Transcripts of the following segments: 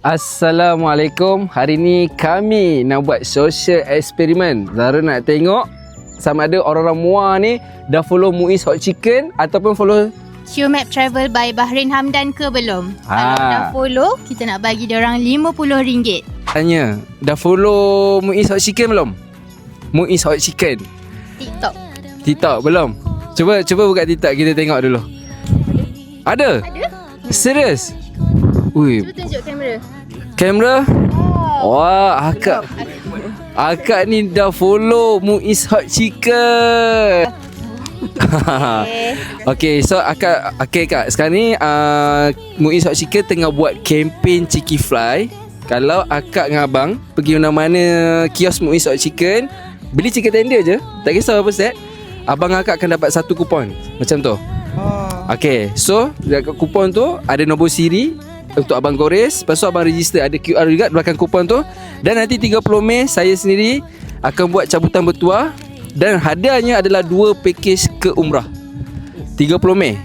Assalamualaikum. Hari ni kami nak buat social eksperimen. Zara nak tengok sama ada orang-orang Muar ni dah follow Muiz Hot Chicken ataupun follow Qmap Travel by Bahrain Hamdan ke belum? Kalau dah follow, kita nak bagi diorang RM50. Tanya, dah follow Muiz Hot Chicken belum? Muiz Hot Chicken TikTok belum? Cuba buka TikTok kita tengok dulu. Ada? Serius? Ui. Cuba tunjuk kamera. Kamera? Wah, akak ni dah follow Muiz Hot Chicken. Okay, so akak sekarang ni Muiz Hot Chicken tengah buat kempen Cheeky Fly. Kalau akak dengan abang pergi mana-mana kios Muiz Hot Chicken, beli chicken tender je, tak kisah apa set, abang akak akan dapat satu kupon macam tu. Okay, so dekat kupon tu ada nombor siri untuk abang gores. Lepas tu abang register, ada QR juga belakang kupon tu. Dan nanti 30 Mei saya sendiri akan buat cabutan bertuah. Dan hadiahnya adalah 2 pakej ke umrah 30 Mei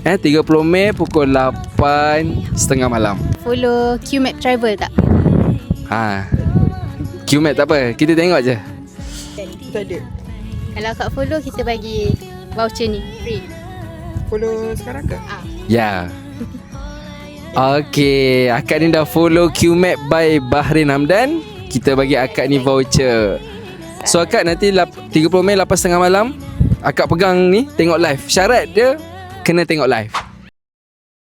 30 Mei pukul 8.30 malam. Follow Qmap Travel tak? Qmap tak apa, kita tengok je. Tak ada. Kalau akak follow, kita bagi voucher ni free. Follow sekarang ke? Ya. Okay, akak ni dah follow Qmap by Bahrain Hamdan. Kita bagi akak ni voucher. So akak nanti 30 Mei 8.30 malam akak pegang ni, tengok live. Syarat dia kena tengok live.